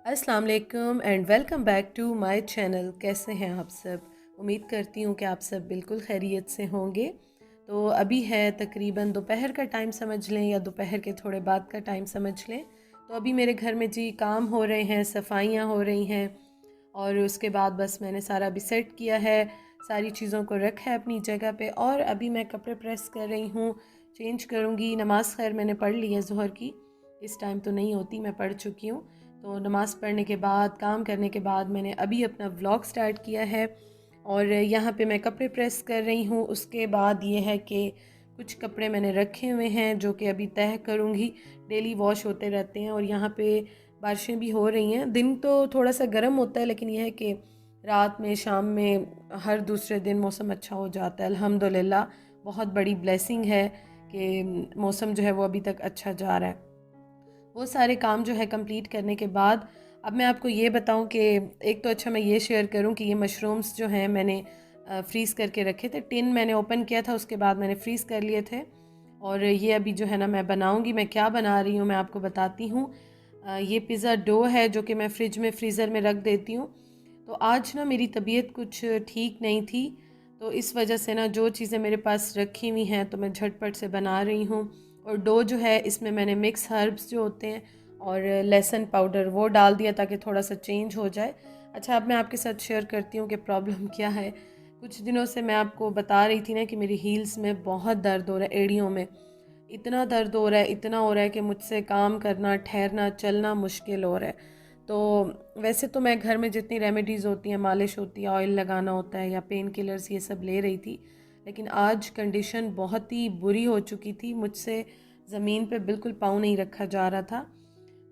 अस्सलाम वालेकुम and welcome back to my channel. कैसे हैं आप सब? उम्मीद करती हूँ कि आप सब बिल्कुल खैरियत से होंगे। तो अभी है तकरीबन दोपहर का टाइम समझ लें या दोपहर के थोड़े बाद का टाइम समझ लें। तो अभी मेरे घर में जी काम हो रहे हैं, सफाइयाँ हो रही हैं और उसके बाद बस मैंने सारा अभी सेट किया है, सारी चीज़ों को रखा है अपनी जगह पे और अभी मैं कपड़े प्रेस कर रही हूँ, चेंज करूँगी। नमाज़ खैर मैंने पढ़ ली है ज़ोहर की, इस टाइम तो नहीं होती, मैं पढ़ चुकी हूँ। तो नमाज़ पढ़ने के बाद, काम करने के बाद मैंने अभी अपना व्लॉग स्टार्ट किया है और यहाँ पे मैं कपड़े प्रेस कर रही हूँ। उसके बाद ये है कि कुछ कपड़े मैंने रखे हुए हैं जो कि अभी तह करूँगी, डेली वॉश होते रहते हैं। और यहाँ पे बारिशें भी हो रही हैं। दिन तो थोड़ा सा गर्म होता है लेकिन यह है कि रात में, शाम में, हर दूसरे दिन मौसम अच्छा हो जाता है अल्हम्दुलिल्लाह। बहुत बड़ी ब्लेसिंग है कि मौसम जो है वो अभी तक अच्छा जा रहा है। वो सारे काम जो है कंप्लीट करने के बाद अब मैं आपको ये बताऊं कि एक तो अच्छा मैं ये शेयर करूं कि ये मशरूम्स जो हैं मैंने फ्रीज़ करके रखे थे। टिन मैंने ओपन किया था, उसके बाद मैंने फ्रीज़ कर लिए थे और ये अभी जो है ना मैं बनाऊंगी। मैं क्या बना रही हूँ मैं आपको बताती हूँ। ये पिज़्ज़ा डो है जो कि मैं फ्रिज में, फ्रीज़र में रख देती हूँ। तो आज ना मेरी तबीयत कुछ ठीक नहीं थी, तो इस वजह से ना जो चीज़ें मेरे पास रखी हुई हैं तो मैं झटपट से बना रही हूँ। और डो जो है इसमें मैंने मिक्स हर्ब्स जो होते हैं और लहसुन पाउडर वो डाल दिया ताकि थोड़ा सा चेंज हो जाए। अच्छा, अब मैं आपके साथ शेयर करती हूँ कि प्रॉब्लम क्या है। कुछ दिनों से मैं आपको बता रही थी ना कि मेरी हील्स में बहुत दर्द हो रहा है, एड़ियों में इतना दर्द हो रहा है, इतना हो रहा है कि मुझसे काम करना, ठहरना, चलना मुश्किल हो रहा है। तो वैसे तो मैं घर में जितनी रेमेडीज़ होती हैं, मालिश होती है, ऑयल लगाना होता है या पेन किलर्स, ये सब ले रही थी। लेकिन आज कंडीशन बहुत ही बुरी हो चुकी थी, मुझसे ज़मीन पे बिल्कुल पाँव नहीं रखा जा रहा था।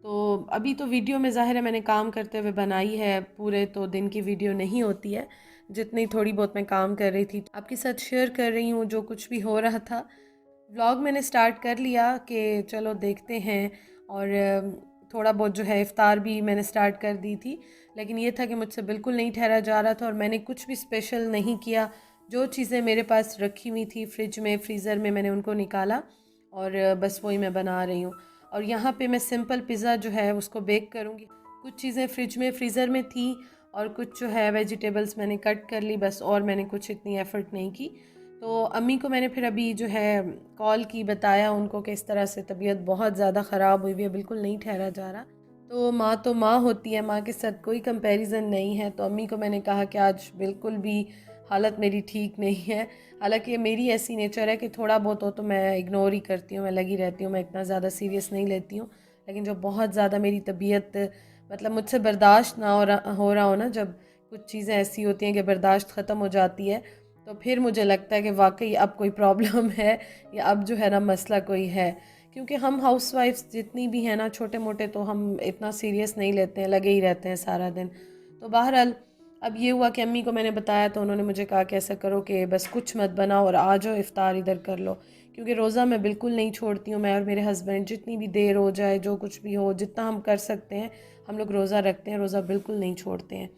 तो अभी तो वीडियो में ज़ाहिर है मैंने काम करते हुए बनाई है, पूरे तो दिन की वीडियो नहीं होती है। जितनी थोड़ी बहुत मैं काम कर रही थी आपके साथ शेयर कर रही हूँ, जो कुछ भी हो रहा था। व्लॉग मैंने स्टार्ट कर लिया कि चलो देखते हैं। और थोड़ा बहुत जो है इफ़्तार भी मैंने स्टार्ट कर दी थी, लेकिन ये था कि मुझसे बिल्कुल नहीं ठहरा जा रहा था और मैंने कुछ भी स्पेशल नहीं किया। जो चीज़ें मेरे पास रखी हुई थी फ्रिज में, फ्रीज़र में, मैंने उनको निकाला और बस वही मैं बना रही हूँ। और यहाँ पे मैं सिंपल पिज़्ज़ा जो है उसको बेक करूँगी। कुछ चीज़ें फ्रिज में, फ्रीज़र में थी और कुछ जो है वेजिटेबल्स मैंने कट कर ली बस, और मैंने कुछ इतनी एफ़र्ट नहीं की। तो अम्मी को मैंने फिर अभी जो है कॉल की, बताया उनको कि इस तरह से तबीयत बहुत ज़्यादा ख़राब हुई हुई है, बिल्कुल नहीं ठहरा जा रहा। तो माँ होती है, माँ के साथ कोई कंपैरिजन नहीं है। तो अम्मी को मैंने कहा कि आज बिल्कुल भी हालत मेरी ठीक नहीं है। हालांकि मेरी ऐसी नेचर है कि थोड़ा बहुत हो तो मैं इग्नोर ही करती हूँ, मैं लगी रहती हूँ, मैं इतना ज़्यादा सीरियस नहीं लेती हूँ। लेकिन जो बहुत ज़्यादा मेरी तबीयत, मतलब मुझसे बर्दाश्त ना हो रहा हो ना, जब कुछ चीज़ें ऐसी होती हैं कि बर्दाश्त ख़त्म हो जाती है, तो फिर मुझे लगता है कि वाकई अब कोई प्रॉब्लम है या अब जो है ना मसला कोई है। क्योंकि हम हाउसवाइफ्स जितनी भी हैं ना, छोटे मोटे, तो हम इतना सीरियस नहीं लेते हैं, लगे ही रहते हैं सारा दिन। तो बहरहाल अब ये हुआ कि अम्मी को मैंने बताया तो उन्होंने मुझे कहा कि ऐसा करो कि बस कुछ मत बनाओ और आ जाओ, इफ़्तार इधर कर लो। क्योंकि रोज़ा मैं बिल्कुल नहीं छोड़ती हूँ, मैं और मेरे हस्बैंड जितनी भी देर हो जाए, जो कुछ भी हो, जितना हम कर सकते हैं हम लोग रोज़ा रखते हैं, रोज़ा बिल्कुल नहीं छोड़ते हैं।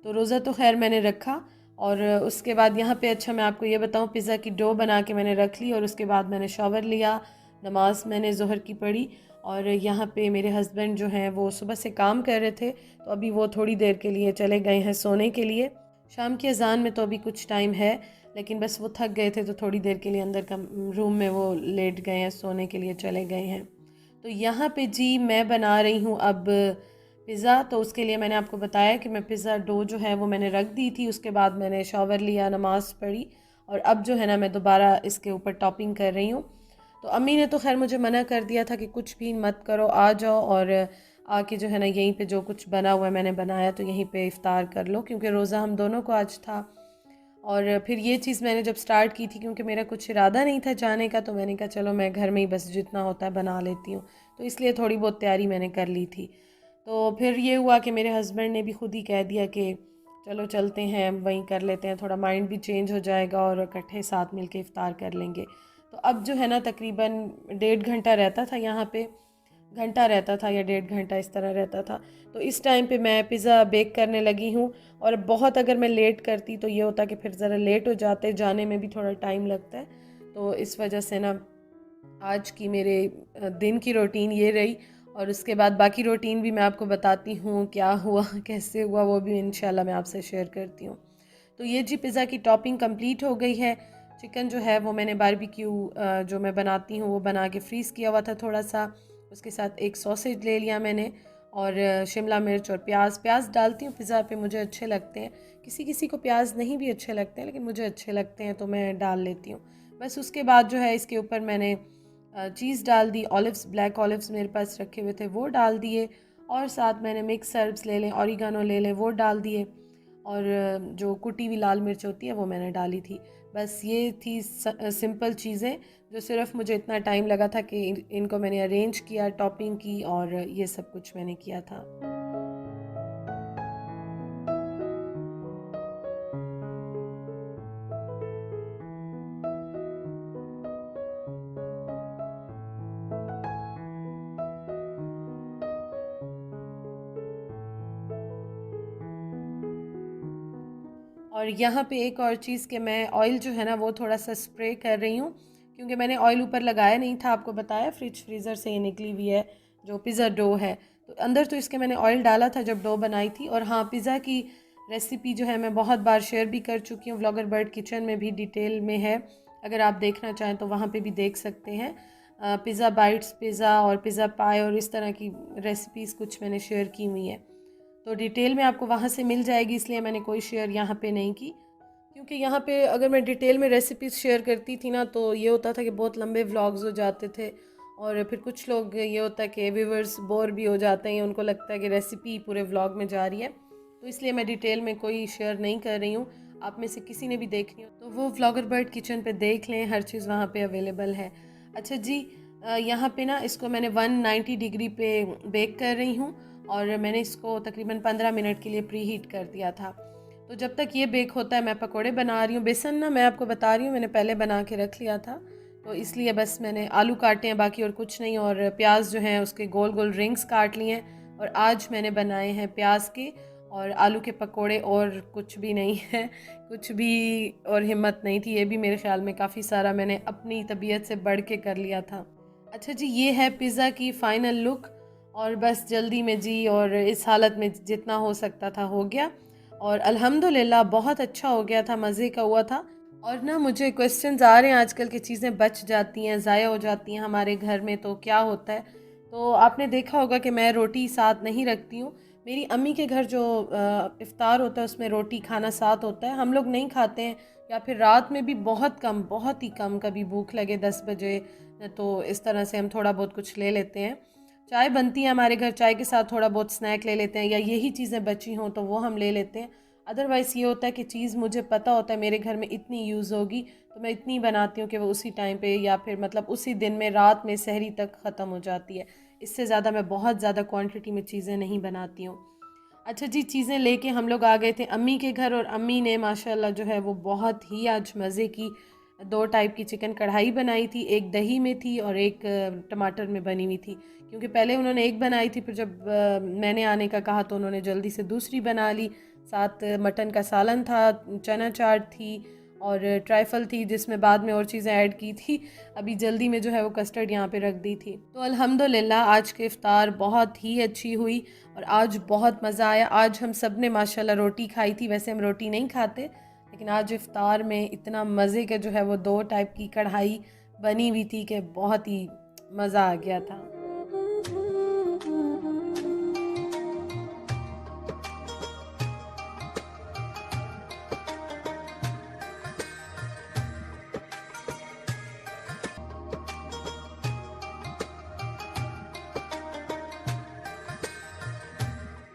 तो रोज़ा तो खैर मैंने रखा और उसके बाद यहाँ पे, अच्छा मैं आपको ये बताऊँ, पिज़्ज़ा की डो बना के मैंने रख ली और उसके बाद मैंने शॉवर लिया, नमाज मैंने ज़ोहर की पढ़ी। और यहाँ पे मेरे हस्बैंड जो हैं वो सुबह से काम कर रहे थे, तो अभी वो थोड़ी देर के लिए चले गए हैं सोने के लिए। शाम की अजान में तो अभी कुछ टाइम है, लेकिन बस वो थक गए थे तो थोड़ी देर के लिए अंदर का रूम में वो लेट गए हैं, सोने के लिए चले गए हैं। तो यहाँ पे जी मैं बना रही हूँ अब पिज़्ज़ा। तो उसके लिए मैंने आपको बताया कि मैं पिज़्ज़ा डो जो है वो मैंने रख दी थी, उसके बाद मैंने शॉवर लिया, नमाज़ पढ़ी और अब जो है ना मैं दोबारा इसके ऊपर टॉपिंग कर रही हूँ। तो अम्मी ने तो खैर मुझे मना कर दिया था कि कुछ भी मत करो, आ जाओ और आके जो है ना यहीं पे जो कुछ बना हुआ है मैंने बनाया तो यहीं पे इफ़्तार कर लो, क्योंकि रोज़ा हम दोनों को आज था। और फिर ये चीज़ मैंने जब स्टार्ट की थी, क्योंकि मेरा कुछ इरादा नहीं था जाने का, तो मैंने कहा चलो मैं घर में ही बस जितना होता है बना लेती हूँ। तो इसलिए थोड़ी बहुत तैयारी मैंने कर ली थी। तो फिर ये हुआ कि मेरे हस्बैंड ने भी खुद ही कह दिया कि चलो चलते हैं, वहीं कर लेते हैं, थोड़ा माइंड भी चेंज हो जाएगा और इकट्ठे साथ मिल के इफ़्तार कर लेंगे। तो अब जो है ना तकरीबन 1.5 घंटा रहता था यहाँ पे, घंटा रहता था या 1.5 घंटा इस तरह रहता था। तो इस टाइम पे मैं पिज़्ज़ा बेक करने लगी हूँ। और बहुत अगर मैं लेट करती तो ये होता कि फिर ज़रा लेट हो जाते, जाने में भी थोड़ा टाइम लगता है। तो इस वजह से ना आज की मेरे दिन की रूटीन ये रही। और उसके बाद बाकी रूटीन भी मैं आपको बताती हूँ क्या हुआ कैसे हुआ, वो भी इंशाल्लाह मैं आपसे शेयर करती हूँ। तो ये जी पिज़्ज़ा की टॉपिंग कंप्लीट हो गई है। चिकन जो है वो मैंने बारबेक्यू जो मैं बनाती हूँ वो बना के फ्रीज़ किया हुआ था थोड़ा सा। उसके साथ एक सॉसेज ले लिया मैंने, और शिमला मिर्च और प्याज डालती हूँ पिज़्ज़ा पे, मुझे अच्छे लगते हैं। किसी किसी को प्याज नहीं भी अच्छे लगते हैं, लेकिन मुझे अच्छे लगते हैं तो मैं डाल लेती हूँ। बस उसके बाद जो है इसके ऊपर मैंने चीज़ डाल दी, ऑलिव्स, ब्लैक ऑलिव्स मेरे पास रखे हुए थे वो डाल दिए, और साथ मैंने मिक्स हर्ब्स ले लें, ऑरिगानो ले लें, वो डाल दिए, और जो कुटी हुई लाल मिर्च होती है वो मैंने डाली थी। बस ये थी सिंपल चीज़ें, जो सिर्फ मुझे इतना टाइम लगा था कि इनको मैंने अरेंज किया, टॉपिंग की, और ये सब कुछ मैंने किया था। और यहाँ पे एक और चीज़ कि मैं ऑयल जो है ना वो थोड़ा सा स्प्रे कर रही हूँ, क्योंकि मैंने ऑयल ऊपर लगाया नहीं था, आपको बताया फ्रीज़र से ये निकली हुई है जो पिज़्ज़ा डो है। तो अंदर तो इसके मैंने ऑयल डाला था जब डो बनाई थी। और हाँ, पिज़्ज़ा की रेसिपी जो है मैं बहुत बार शेयर भी कर चुकी हूँ, व्लॉगर बर्ड किचन में भी डिटेल में है, अगर आप देखना चाहें तो वहाँ पर भी देख सकते हैं। पिज़्ज़ा बाइट्स, पिज़्ज़ा और पिज़्ज़ा पाई और इस तरह की रेसिपीज़ कुछ मैंने शेयर की हुई हैं, तो डिटेल में आपको वहाँ से मिल जाएगी, इसलिए मैंने कोई शेयर यहाँ पे नहीं की। क्योंकि यहाँ पे अगर मैं डिटेल में रेसिपीज़ शेयर करती थी ना, तो ये होता था कि बहुत लंबे व्लॉग्स हो जाते थे, और फिर कुछ लोग, ये होता है कि व्यूवर्स बोर भी हो जाते हैं, उनको लगता है कि रेसिपी पूरे व्लॉग में जा रही है, तो इसलिए मैं डिटेल में कोई शेयर नहीं कर रही हूँ। आप में से किसी ने भी देखनी हो तो वो व्लॉगर बर्ड किचन पे देख लें, हर चीज़ वहाँ पे अवेलेबल है। अच्छा जी, यहाँ पे ना इसको मैंने 190 डिग्री पे बेक कर रही हूँ, और मैंने इसको तकरीबन 15 मिनट के लिए प्री हीट कर दिया था। तो जब तक ये बेक होता है मैं पकोड़े बना रही हूँ। बेसन ना, मैं आपको बता रही हूँ, मैंने पहले बना के रख लिया था, तो इसलिए बस मैंने आलू काटे हैं बाकी, और कुछ नहीं, और प्याज जो हैं उसके गोल गोल रिंग्स काट लिए हैं, और आज मैंने बनाए हैं प्याज के और आलू के पकोड़े, और कुछ भी नहीं है कुछ भी और हिम्मत नहीं थी। ये भी मेरे ख्याल में काफ़ी सारा मैंने अपनी तबीयत से बढ़ के कर लिया था। अच्छा जी, ये है पिज़्ज़ा की फ़ाइनल लुक, और बस जल्दी में जी, और इस हालत में जितना हो सकता था हो गया, और अल्हम्दुलिल्लाह बहुत अच्छा हो गया था, मज़े का हुआ था। और ना मुझे क्वेश्चंस आ रहे हैं आजकल की चीज़ें बच जाती हैं, ज़ाया हो जाती हैं हमारे घर में, तो क्या होता है? तो आपने देखा होगा कि मैं रोटी साथ नहीं रखती हूँ। मेरी अम्मी के घर जो इफ़्तार होता है उसमें रोटी खाना साथ होता है, हम लोग नहीं खाते हैं, या फिर रात में भी बहुत कम, बहुत ही कम, कभी भूख लगे 10 बजे तो इस तरह से हम थोड़ा बहुत कुछ ले लेते हैं। चाय बनती है हमारे घर, चाय के साथ थोड़ा बहुत स्नैक ले लेते हैं, या यही चीज़ें बची हों तो वो हम ले लेते हैं। अदरवाइज़ ये होता है कि चीज़ मुझे पता होता है मेरे घर में इतनी यूज़ होगी, तो मैं इतनी बनाती हूँ कि वो उसी टाइम पे, या फिर मतलब उसी दिन में रात में सहरी तक ख़त्म हो जाती है। इससे ज़्यादा मैं बहुत ज़्यादा क्वांटिटी में चीज़ें नहीं बनाती हूँ। अच्छा जी, चीज़ें लेके हम लोग आ गए थे अम्मी के घर, और अम्मी ने माशाल्लाह जो है वो बहुत ही आज मज़े की 2 टाइप की चिकन कढ़ाई बनाई थी, एक दही में थी और एक टमाटर में बनी हुई थी। क्योंकि पहले उन्होंने एक बनाई थी, फिर जब मैंने आने का कहा तो उन्होंने जल्दी से दूसरी बना ली। साथ मटन का सालन था, चना चाट थी, और ट्राइफल थी जिसमें बाद में और चीज़ें ऐड की थी। अभी जल्दी में जो है वो कस्टर्ड यहाँ पे रख दी थी। तो अल्हम्दुलिल्लाह आज की इफ़्तार बहुत ही अच्छी हुई, और आज बहुत मज़ा आया। आज हम सब ने माशाल्लाह रोटी खाई थी, वैसे हम रोटी नहीं खाते, लेकिन आज इफ़्तार में इतना मज़े का जो है वो 2 टाइप की कढ़ाई बनी हुई थी कि बहुत ही मज़ा आ गया था।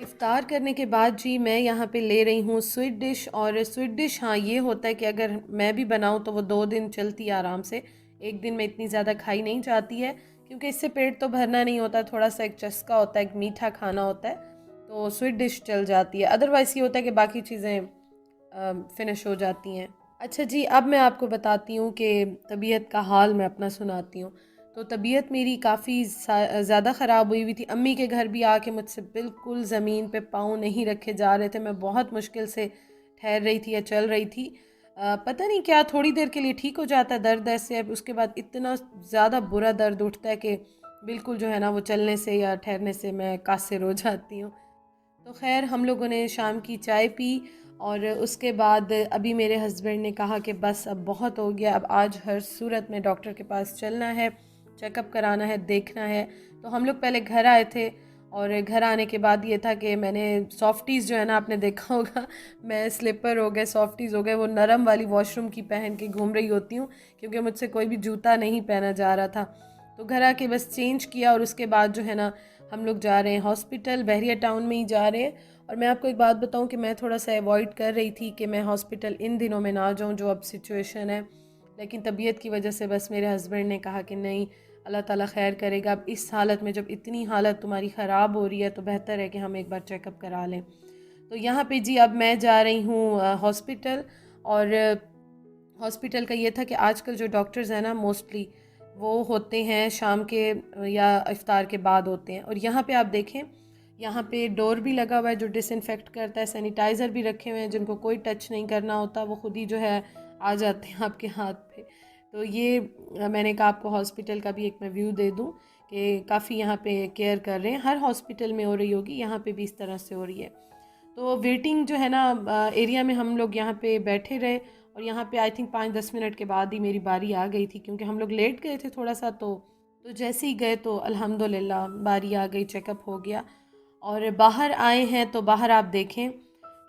इफ़्तार करने के बाद जी मैं यहाँ पे ले रही हूँ स्वीट डिश, और स्वीट डिश हाँ ये होता है कि अगर मैं भी बनाऊँ तो वो 2 दिन चलती है आराम से। एक दिन में इतनी ज़्यादा खाई नहीं जाती है, क्योंकि इससे पेट तो भरना नहीं होता, थोड़ा सा एक चस्का होता है, एक मीठा खाना होता है, तो स्वीट डिश चल जाती है। अदरवाइज़ ये होता है कि बाकी चीज़ें फ़िनिश हो जाती हैं। अच्छा जी, अब मैं आपको बताती हूँ कि तबीयत का हाल मैं अपना सुनाती हूँ। तो तबीयत मेरी काफ़ी ज़्यादा ख़राब हुई हुई थी। अम्मी के घर भी आके मुझसे बिल्कुल ज़मीन पे पाँव नहीं रखे जा रहे थे। मैं बहुत मुश्किल से ठहर रही थी या चल रही थी। पता नहीं क्या, थोड़ी देर के लिए ठीक हो जाता है दर्द ऐसे, अब उसके बाद इतना ज़्यादा बुरा दर्द उठता है कि बिल्कुल जो है ना वो चलने से या ठहरने से मैं कासिर हो जाती हूँ। तो ख़ैर हम लोगों ने शाम की चाय पी और उसके बाद अभी मेरे हस्बैंड ने कहा कि बस अब बहुत हो गया, अब आज हर सूरत में डॉक्टर के पास चलना है, चेकअप कराना है, देखना है। तो हम लोग पहले घर आए थे और घर आने के बाद ये था कि मैंने सॉफ्टीज़ जो है ना आपने देखा होगा मैं स्लीपर हो गए, सॉफ्टीज़ हो गए, वो नरम वाली वॉशरूम की पहन के घूम रही होती हूँ क्योंकि मुझसे कोई भी जूता नहीं पहना जा रहा था। तो घर आके बस चेंज किया और उसके बाद जो है ना हम लोग जा रहे हैं हॉस्पिटल, बहरिया टाउन में ही जा रहे हैं। और मैं आपको एक बात बताऊं कि मैं थोड़ा सा अवॉइड कर रही थी कि मैं हॉस्पिटल इन दिनों में ना जाऊं जो अब सिचुएशन है, लेकिन तबीयत की वजह से बस मेरे हस्बैंड ने कहा कि नहीं, अल्लाह ताला खैर करेगा। अब इस हालत में जब इतनी हालत तुम्हारी ख़राब हो रही है तो बेहतर है कि हम एक बार चेकअप करा लें। तो यहाँ पे जी अब मैं जा रही हूँ हॉस्पिटल। और हॉस्पिटल का ये था कि आजकल जो डॉक्टर्स हैं ना मोस्टली वो होते हैं शाम के या इफ्तार के बाद होते हैं। और यहाँ पे आप देखें, यहाँ पे डोर भी लगा हुआ है जो डिसइंफेक्ट करता है, सैनिटाइज़र भी रखे हुए हैं, जिनको कोई टच नहीं करना होता वो खुद ही जो है आ जाते हैं आपके हाथ पे। तो ये मैंने कहा आपको हॉस्पिटल का भी एक मैं व्यू दे दूँ कि काफ़ी यहाँ पे केयर कर रहे हैं। हर हॉस्पिटल में हो रही होगी, यहाँ पे भी इस तरह से हो रही है। तो वेटिंग जो है ना एरिया में हम लोग यहाँ पे बैठे रहे और यहाँ पे आई थिंक 5-10 मिनट के बाद ही मेरी बारी आ गई थी क्योंकि हम लोग लेट गए थे थोड़ा सा। तो जैसे ही गए तो अल्हम्दुलिल्लाह बारी आ गई, चेकअप हो गया। और बाहर आए हैं तो बाहर आप देखें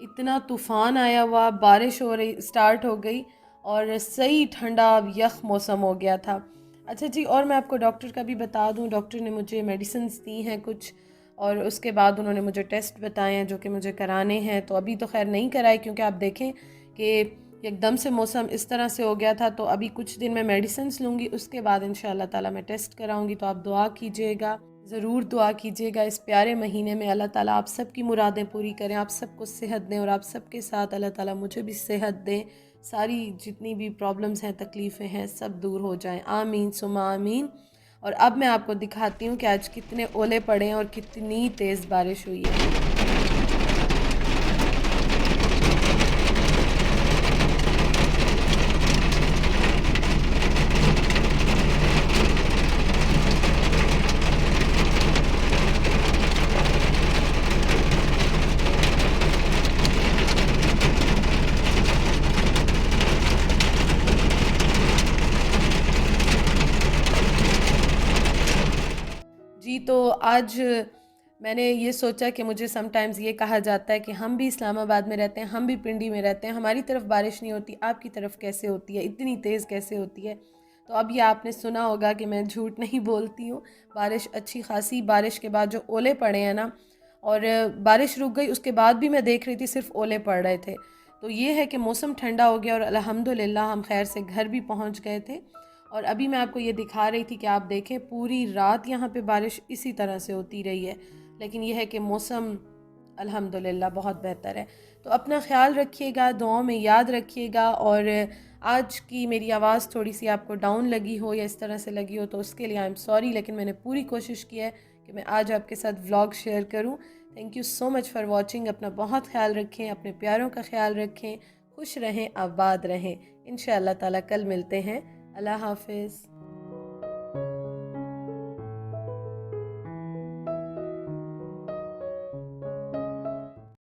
इतना तूफ़ान आया हुआ, बारिश हो रही स्टार्ट हो गई और सही ठंडा यख मौसम हो गया था। अच्छा जी, और मैं आपको डॉक्टर का भी बता दूं, डॉक्टर ने मुझे मेडिसिन्स दी हैं कुछ और उसके बाद उन्होंने मुझे टेस्ट बताए हैं जो कि मुझे कराने हैं। तो अभी तो खैर नहीं कराए क्योंकि आप देखें कि एकदम से मौसम इस तरह से हो गया था। तो अभी कुछ दिन मैं मेडिसिन्स लूँगी, उसके बाद इंशाअल्लाह ताला मैं टेस्ट कराऊँगी। तो आप दुआ कीजिएगा, ज़रूर दुआ कीजिएगा इस प्यारे महीने में अल्लाह ताला आप सब की मुरादें पूरी करें, आप सबको सेहत दें और आप सबके साथ अल्लाह ताला मुझे भी सेहत दें, सारी जितनी भी प्रॉब्लम्स हैं, तकलीफ़ें हैं, सब दूर हो जाएं। आमीन सुमा आमीन। और अब मैं आपको दिखाती हूँ कि आज कितने ओले पड़े हैं और कितनी तेज़ बारिश हुई है। जी, तो आज मैंने ये सोचा कि मुझे समटाइम्स ये कहा जाता है कि हम भी इस्लामाबाद में रहते हैं, हम भी पिंडी में रहते हैं, हमारी तरफ बारिश नहीं होती, आपकी तरफ कैसे होती है, इतनी तेज़ कैसे होती है। तो अब ये आपने सुना होगा कि मैं झूठ नहीं बोलती हूँ। बारिश अच्छी खासी, बारिश के बाद जो ओले पड़े हैं ना, और बारिश रुक गई उसके बाद भी मैं देख रही थी सिर्फ ओले पड़ रहे थे। तो ये है कि मौसम ठंडा हो गया और अल्हम्दुलिल्लाह हम खैर से घर भी पहुँच गए थे। और अभी मैं आपको ये दिखा रही थी कि आप देखें पूरी रात यहाँ पे बारिश इसी तरह से होती रही है, लेकिन यह है कि मौसम अल्हम्दुलिल्लाह बहुत बेहतर है। तो अपना ख्याल रखिएगा, दुआओं में याद रखिएगा। और आज की मेरी आवाज़ थोड़ी सी आपको डाउन लगी हो या इस तरह से लगी हो तो उसके लिए आई एम सॉरी, लेकिन मैंने पूरी कोशिश की है कि मैं आज आपके साथ व्लॉग शेयर करूँ। Thank you so much for watching. अपना बहुत ख्याल रखें, अपने प्यारों का ख्याल रखें, खुश रहें, आबाद रहें। इंशाअल्लाह ताला कल मिलते हैं। अल्लाह हाफिज़।